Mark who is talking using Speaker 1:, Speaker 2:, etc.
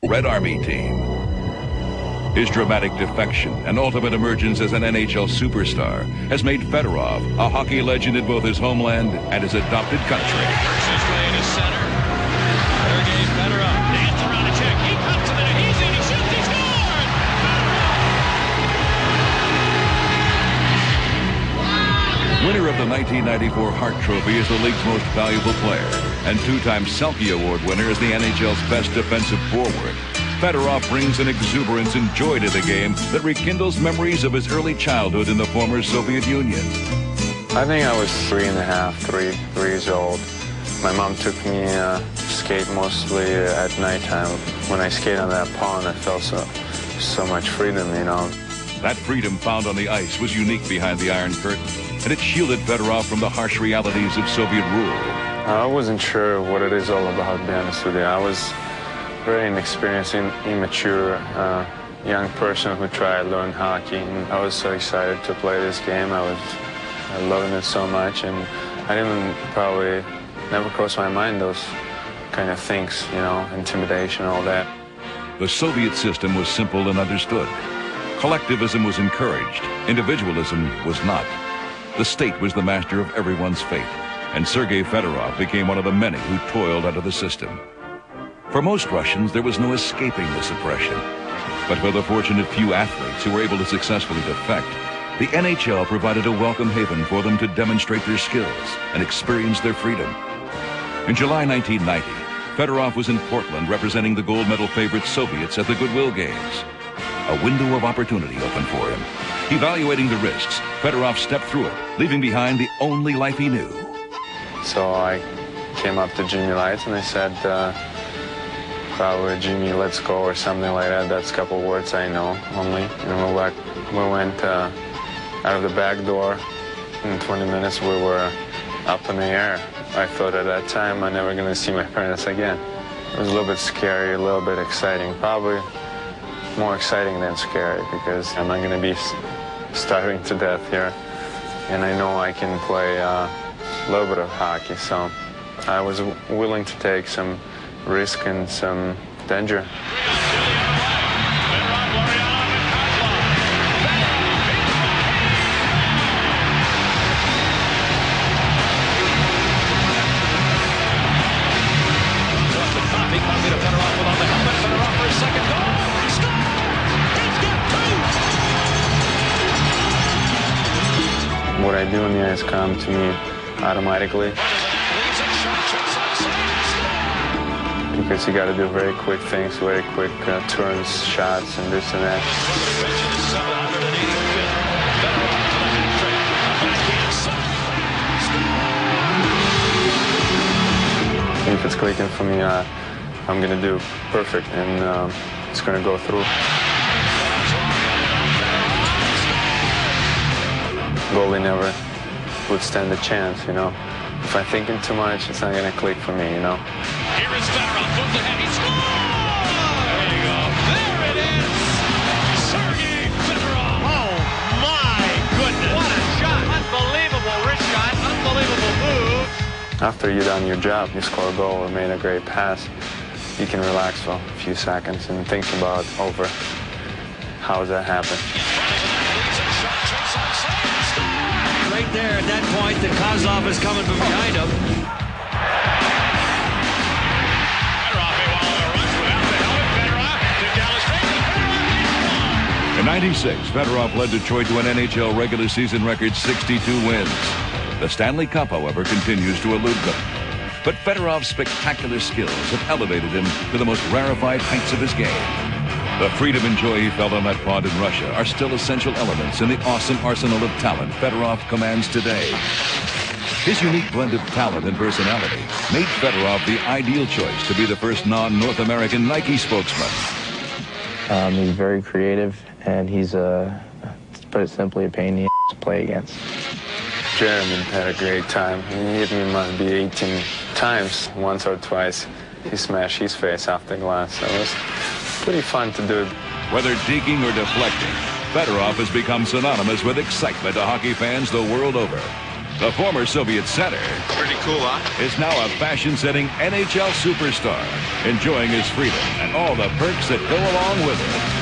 Speaker 1: Red Army team. His dramatic defection and ultimate emergence as an NHL superstar has made Fedorov a hockey legend in both his homeland and his adopted country.
Speaker 2: Works his way to center. Sergei Fedorov dance around a check. He comes to the net. He's in. He shoots. He scores.
Speaker 1: Winner of the 1994 Hart Trophy as the league's most valuable player and two-time Selke Award winner as the NHL's best defensive forward, Fedorov brings an exuberance and joy to the game that rekindles memories of his early childhood in the former Soviet Union.
Speaker 3: I think I was 3 years old. My mom took me to skate mostly at nighttime. When I skated on that pond, I felt so much freedom, you know.
Speaker 1: That freedom found on the ice was unique behind the Iron Curtain, and it shielded Fedorov from the harsh realities of Soviet rule.
Speaker 3: I wasn't sure what it is all about, to be honest with you. I was very inexperienced, immature young person who tried to learn hockey. And I was so excited to play this game. I was loving it so much, and I didn't probably never crossed my mind those kind of things, you know, intimidation, all that.
Speaker 1: The Soviet system was simple and understood. Collectivism was encouraged. Individualism was not. The state was the master of everyone's fate, and Sergei Fedorov became one of the many who toiled under the system. For most Russians, there was no escaping this oppression. But for the fortunate few athletes who were able to successfully defect, the NHL provided a welcome haven for them to demonstrate their skills and experience their freedom. In July 1990, Fedorov was in Portland representing the gold medal favorite Soviets at the Goodwill Games. A window of opportunity opened for him. Evaluating the risks, Fedorov stepped through it, leaving behind the only life he knew.
Speaker 3: So I came up to Jimmy Lights and I said, probably Jimmy, let's go, or something like that. That's a couple words I know only. And we went out of the back door. In 20 minutes, we were up in the air. I thought at that time I'm never going to see my parents again. It was a little bit scary, a little bit exciting. Probably more exciting than scary, because I'm not going to be starving to death here. And I know I can play a little bit of hockey, so I was willing to take some risk and some danger. What I do in the ice come to me automatically, because you got to do very quick things, very quick turns, shots, and this and that. If it's clicking for me, I'm going to do perfect, and it's going to go through. Goalie never would stand a chance, you know. If I'm thinking too much, it's not going to click for me, you know.
Speaker 2: Here is Fedorov, moves ahead, he scores! There you go. There it is! Sergei Fedorov! Oh, my goodness! What a shot! Unbelievable wrist shot, unbelievable move.
Speaker 3: After you've done your job, you score a goal or made a great pass, you can relax for a few seconds and think about how that happened.
Speaker 2: Right there at that point, the Kozlov is coming from behind him.
Speaker 1: In '96, Fedorov led Detroit to an NHL regular season record 62 wins. The Stanley Cup, however, continues to elude them. But Fedorov's spectacular skills have elevated him to the most rarefied heights of his game. The freedom and joy he felt on that pond in Russia are still essential elements in the awesome arsenal of talent Fedorov commands today. His unique blend of talent and personality made Fedorov the ideal choice to be the first non-North American Nike spokesman.
Speaker 4: He's very creative, and he's, to put it simply, a pain in the ass to play against.
Speaker 3: Jeremy had a great time. He hit me must be 18 times, once or twice. He smashed his face off the glass. So it was pretty fun to do.
Speaker 1: Whether deking or deflecting, Fedorov has become synonymous with excitement to hockey fans the world over. The former Soviet center
Speaker 2: Pretty cool, huh?
Speaker 1: is now a fashion-setting NHL superstar, enjoying his freedom and all the perks that go along with it.